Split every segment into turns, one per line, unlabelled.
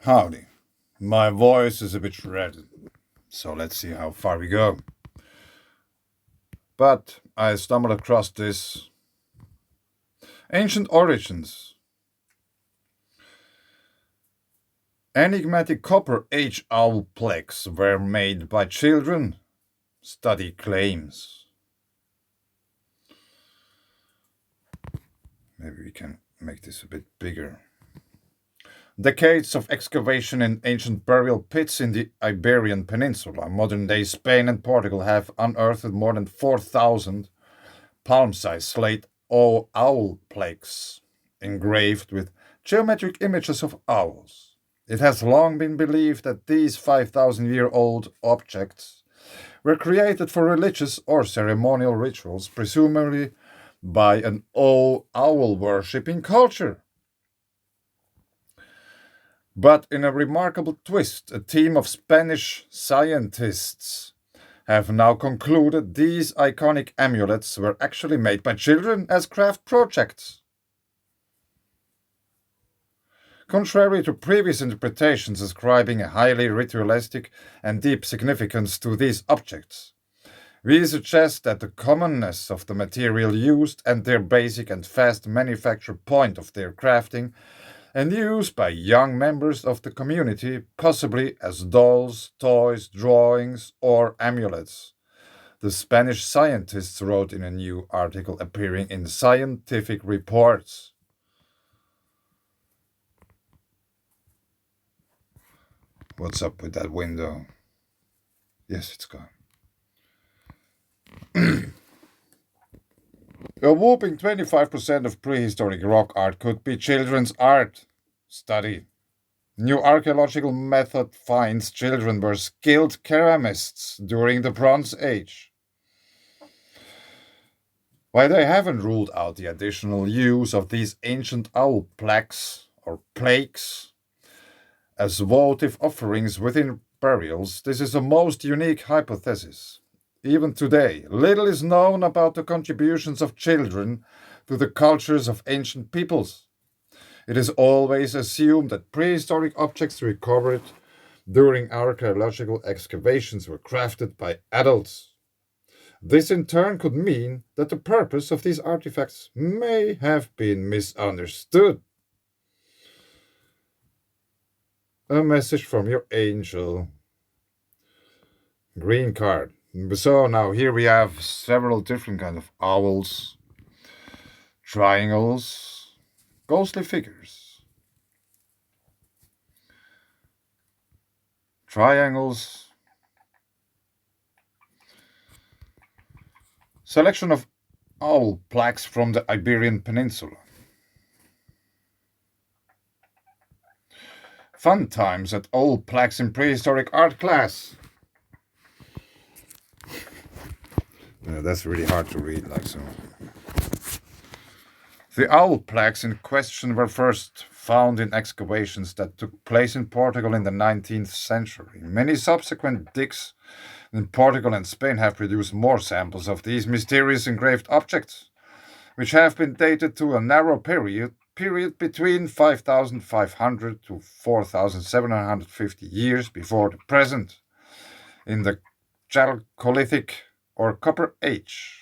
Howdy. My voice is a bit shredded, so let's see how far we go. But I stumbled across this ancient origins. Enigmatic copper age owl plaques were made by children, study claims. Maybe we can make this a bit bigger. Decades of excavation in ancient burial pits in the Iberian Peninsula, modern day Spain and Portugal, have unearthed more than 4,000 palm sized slate owl plaques engraved with geometric images of owls. It has long been believed that these 5,000-year-old objects were created for religious or ceremonial rituals, presumably by an owl worshipping culture. But in a remarkable twist, a team of Spanish scientists have now concluded these iconic amulets were actually made by children as craft projects. Contrary to previous interpretations ascribing a highly ritualistic and deep significance to these objects, we suggest that the commonness of the material used and their basic and fast manufacture point of their crafting and used by young members of the community, possibly as dolls, toys, drawings, or amulets. The Spanish scientists wrote in a new article appearing in Scientific Reports. What's up with that window? Yes, it's gone. A whopping 25% of prehistoric rock art could be children's art. Study. New archaeological method finds children were skilled keramists during the Bronze Age. While they haven't ruled out the additional use of these ancient owl plaques or plaques as votive offerings within burials, this is a most unique hypothesis. Even today, little is known about the contributions of children to the cultures of ancient peoples. It is always assumed that prehistoric objects recovered during archaeological excavations were crafted by adults. This in turn could mean that the purpose of these artifacts may have been misunderstood. A message from your angel. Green card. So now here we have several different kinds of owls, triangles, ghostly figures, triangles, selection of owl plaques from the Iberian Peninsula. Fun times at owl plaques in prehistoric art class. That's really hard to read, like so. The owl plaques in question were first found in excavations that took place in Portugal in the 19th century. Many subsequent digs in Portugal and Spain have produced more samples of these mysterious engraved objects, which have been dated to a narrow period between 5,500 to 4,750 years before the present, in the Chalcolithic or Copper Age.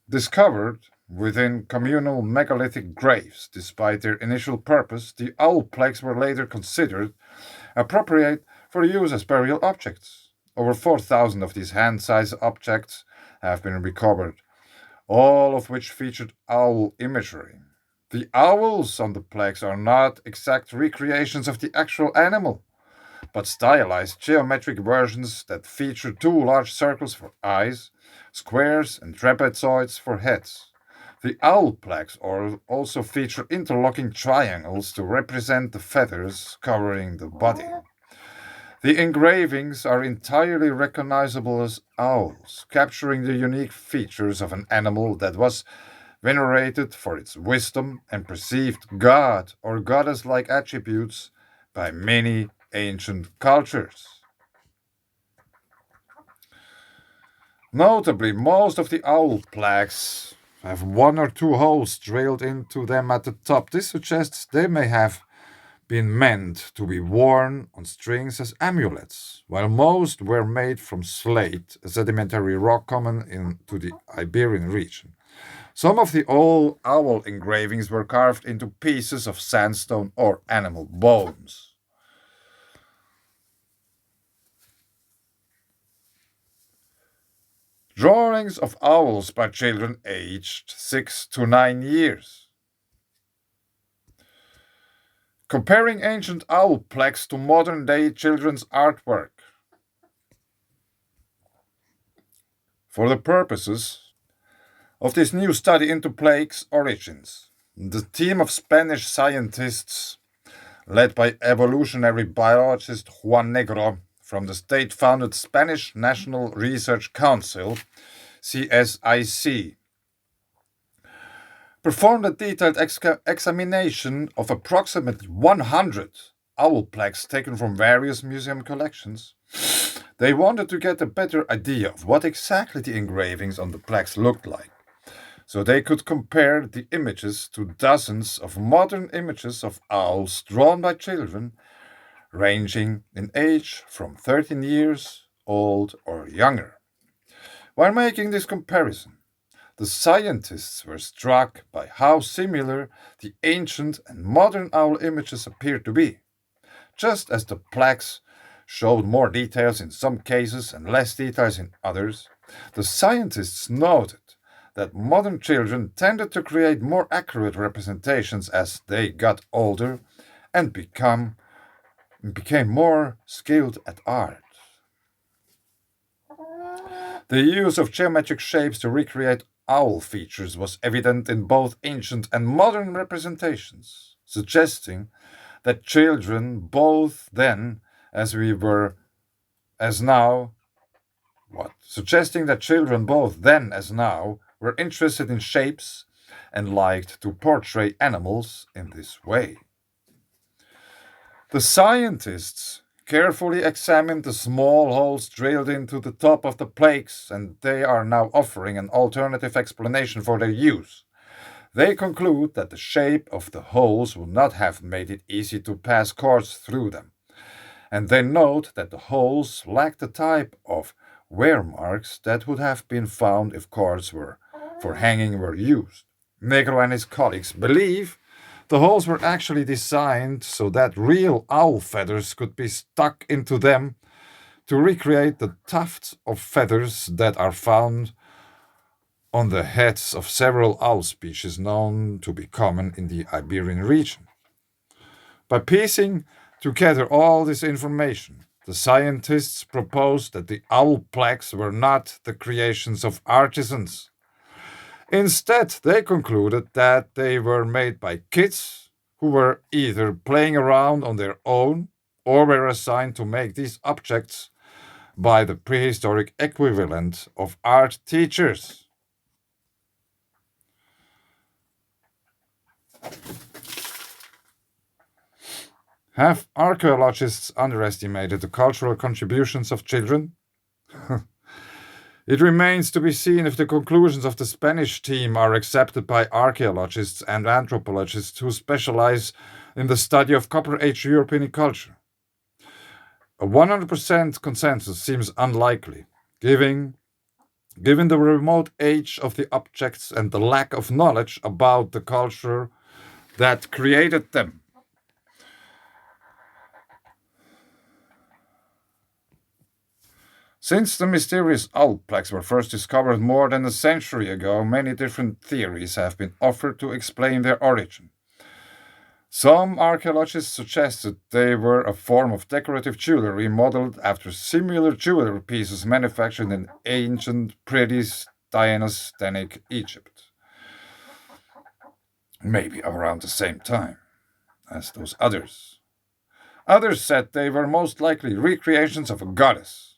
Discovered within communal megalithic graves, despite their initial purpose, the owl plaques were later considered appropriate for use as burial objects. Over 4,000 of these hand-sized objects have been recovered, all of which featured owl imagery. The owls on the plaques are not exact recreations of the actual animal, but stylized geometric versions that feature two large circles for eyes, squares, and trapezoids for heads. The owl plaques also feature interlocking triangles to represent the feathers covering the body. The engravings are entirely recognizable as owls, capturing the unique features of an animal that was venerated for its wisdom and perceived god or goddess-like attributes by many ancient cultures. Notably, most of the owl plaques have one or two holes drilled into them at the top. This suggests they may have been meant to be worn on strings as amulets, while most were made from slate, a sedimentary rock common to the Iberian region. Some of the old owl engravings were carved into pieces of sandstone or animal bones. Drawings of owls by children aged 6 to 9 years. Comparing ancient owl plaques to modern day children's artwork. For the purposes of this new study into plagues' origins, the team of Spanish scientists, led by evolutionary biologist Juan Negro from the state founded Spanish National Research Council, CSIC, performed a detailed examination of approximately 100 owl plaques taken from various museum collections. They wanted to get a better idea of what exactly the engravings on the plaques looked like, so they could compare the images to dozens of modern images of owls drawn by children ranging in age from 13 years old or younger. While making this comparison, the scientists were struck by how similar the ancient and modern owl images appeared to be. Just as the plaques showed more details in some cases and less details in others, the scientists noted that modern children tended to create more accurate representations as they got older and became more skilled at art. The use of geometric shapes to recreate owl features was evident in both ancient and modern representations, suggesting that children both then as we were as now suggesting that children both then as now were interested in shapes and liked to portray animals in this way. The scientists carefully examined the small holes drilled into the top of the plaques, and they are now offering an alternative explanation for their use. They conclude that the shape of the holes would not have made it easy to pass cords through them, and they note that the holes lack the type of wear marks that would have been found if cords for hanging were used. Negro and his colleagues believe the holes were actually designed so that real owl feathers could be stuck into them to recreate the tufts of feathers that are found on the heads of several owl species known to be common in the Iberian region. By piecing together all this information, the scientists proposed that the owl plaques were not the creations of artisans. Instead, they concluded that they were made by kids who were either playing around on their own or were assigned to make these objects by the prehistoric equivalent of art teachers. Have archaeologists underestimated the cultural contributions of children? It remains to be seen if the conclusions of the Spanish team are accepted by archaeologists and anthropologists who specialize in the study of Copper Age European culture. A 100% consensus seems unlikely, given the remote age of the objects and the lack of knowledge about the culture that created them. Since the mysterious owl plaques were first discovered more than a century ago, many different theories have been offered to explain their origin. Some archaeologists suggested they were a form of decorative jewelry modeled after similar jewelry pieces manufactured in ancient pre-Dynastic Egypt. Maybe around the same time as those others. Others said they were most likely recreations of a goddess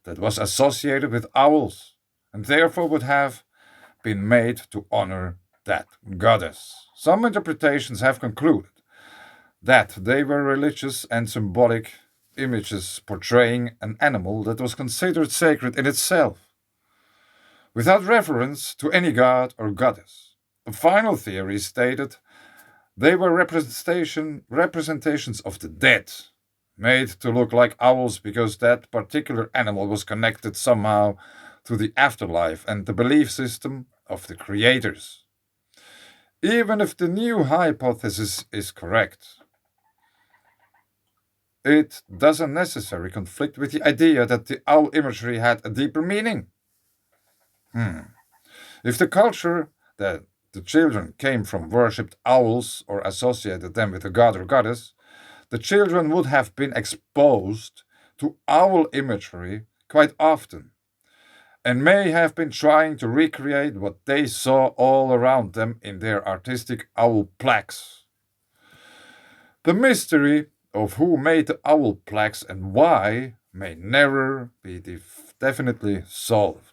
that was associated with owls and therefore would have been made to honor that goddess. Some interpretations have concluded that they were religious and symbolic images portraying an animal that was considered sacred in itself. without reference to any god or goddess. The final theory stated they were representations of the dead, made to look like owls because that particular animal was connected somehow to the afterlife and the belief system of the creators. Even if the new hypothesis is correct, it doesn't necessarily conflict with the idea that the owl imagery had a deeper meaning. If the culture that the children came from worshipped owls or associated them with a god or goddess, the children would have been exposed to owl imagery quite often and may have been trying to recreate what they saw all around them in their artistic owl plaques. The mystery of who made the owl plaques and why may never be definitely solved.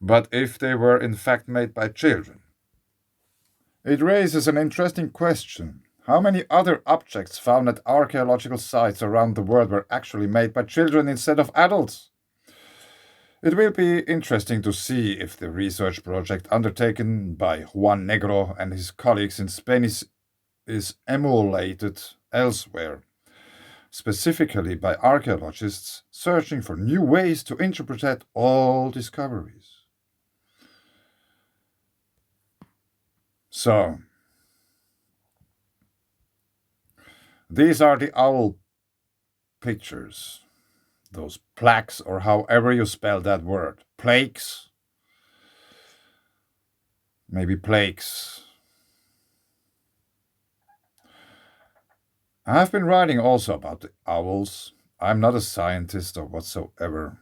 But if they were in fact made by children, it raises an interesting question. How many other objects found at archaeological sites around the world were actually made by children instead of adults? It will be interesting to see if the research project undertaken by Juan Negro and his colleagues in Spain is emulated elsewhere, specifically by archaeologists searching for new ways to interpret all discoveries. So, these are the owl pictures, those plaques, or however you spell that word. Plaques? Maybe plaques. I've been writing also about the owls. I'm not a scientist or whatsoever.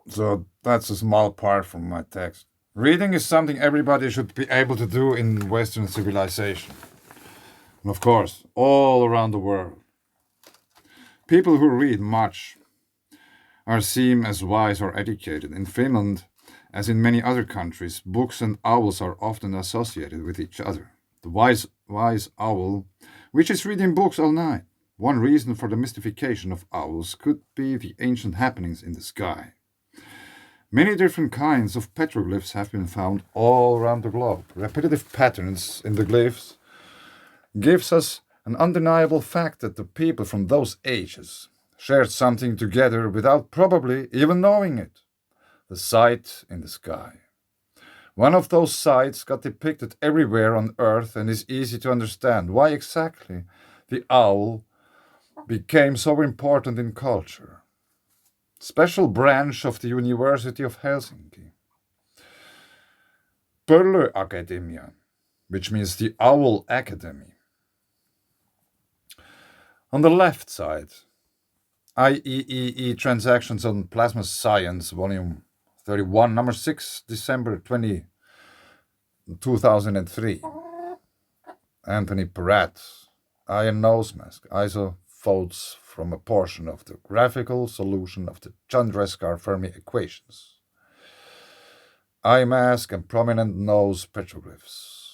So that's a small part from my text. Reading is something everybody should be able to do in Western civilization. And of course, all around the world. People who read much are seen as wise or educated. In Finland, as in many other countries, books and owls are often associated with each other. The wise owl, which is reading books all night. One reason for the mystification of owls could be the ancient happenings in the sky. Many different kinds of petroglyphs have been found all around the globe. Repetitive patterns in the glyphs gives us an undeniable fact that the people from those ages shared something together without probably even knowing it. The sight in the sky. One of those sights got depicted everywhere on Earth and is easy to understand why exactly the owl became so important in culture. Special branch of the University of Helsinki. Pöllöakademia, which means the Owl Academy. On the left side, IEEE Transactions on Plasma Science, Volume 31, Number 6, December 2003. Anthony Peratt, Iron Nose Mask, isophotes from a portion of the graphical solution of the Chandrasekhar-Fermi equations. Eye mask and prominent nose petroglyphs.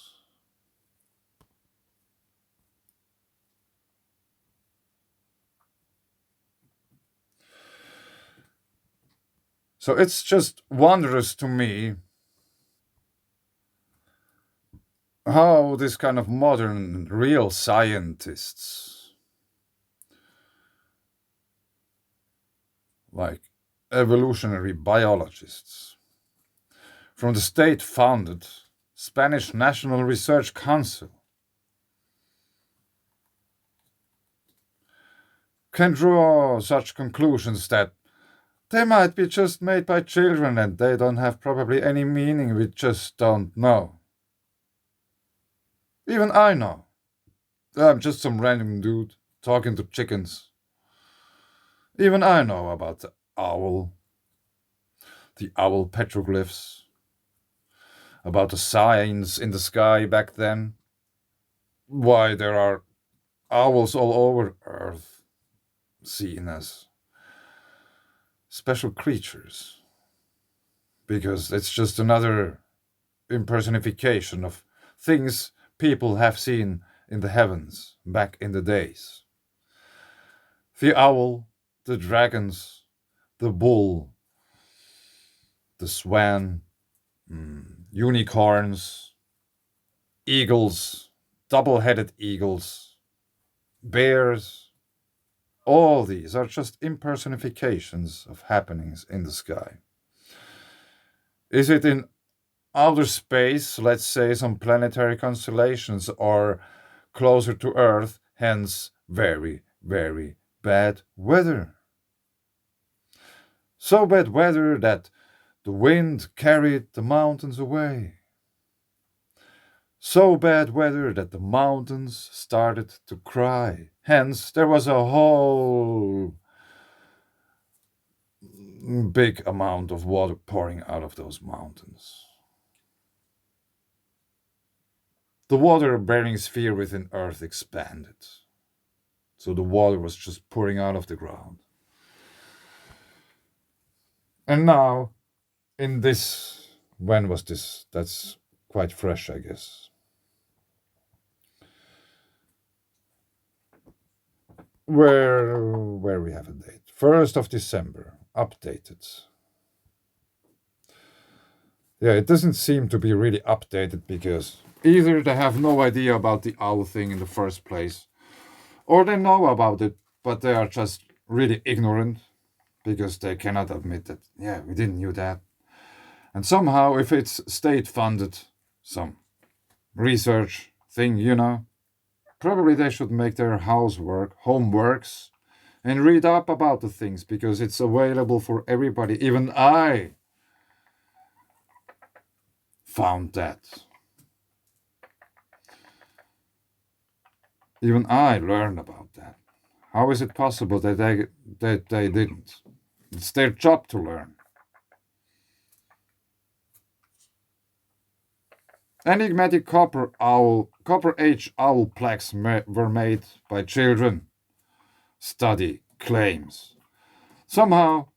So it's just wondrous to me how this kind of modern real scientists like evolutionary biologists from the state-founded Spanish National Research Council can draw such conclusions that they might be just made by children and they don't have probably any meaning, we just don't know. Even I know. I'm just some random dude talking to chickens. Even I know about the owl petroglyphs, about the signs in the sky back then, why there are owls all over Earth seen as special creatures, because it's just another impersonification of things people have seen in the heavens back in the days. The owl, the dragons, the bull, the swan, unicorns, eagles, double headed eagles, bears. All these are just impersonifications of happenings in the sky. Is it in outer space, let's say some planetary constellations, or closer to Earth, hence very, very bad weather? So bad weather that the wind carried the mountains away. So bad weather that the mountains started to cry. Hence, there was a whole big amount of water pouring out of those mountains. The water bearing sphere within Earth expanded. So the water was just pouring out of the ground. And now, in this, when was this? That's quite fresh, I guess. Where we have a date. 1st of December, updated. Yeah, it doesn't seem to be really updated because either they have no idea about the owl thing in the first place, or they know about it, but they are just really ignorant because they cannot admit that, yeah, we didn't knew that. And somehow, if it's state funded, some research thing, probably they should make their homeworks, and read up about the things because it's available for everybody. Even I found that. Even I learned about that. How is it possible that they didn't? It's their job to learn. Enigmatic copper age owl plaques were made by children. Study claims. Somehow,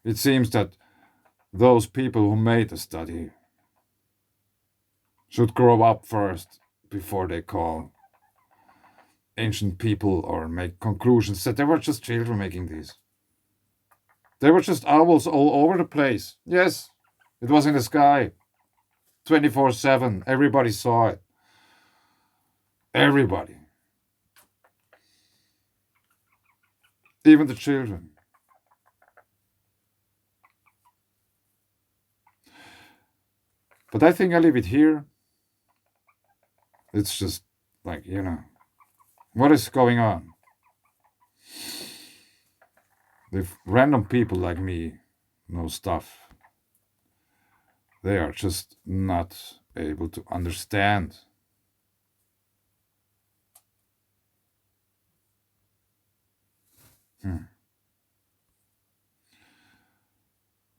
it seems that those people who made the study should grow up first before they call ancient people or make conclusions that they were just children making these. They were just owls all over the place. Yes, it was in the sky 24/7. Everybody saw it. Everybody. Even the children. But I think I leave it here. It's just like, what is going on? If random people like me know stuff, they are just not able to understand.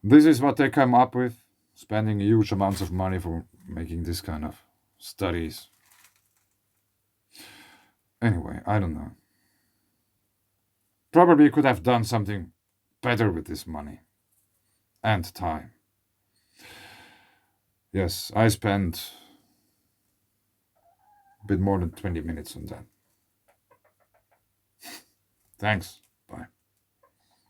This is what they come up with, spending huge amounts of money for making this kind of studies. Anyway, I don't know. Probably could have done something better with this money and time. Yes, I spent a bit more than 20 minutes on that. Thanks.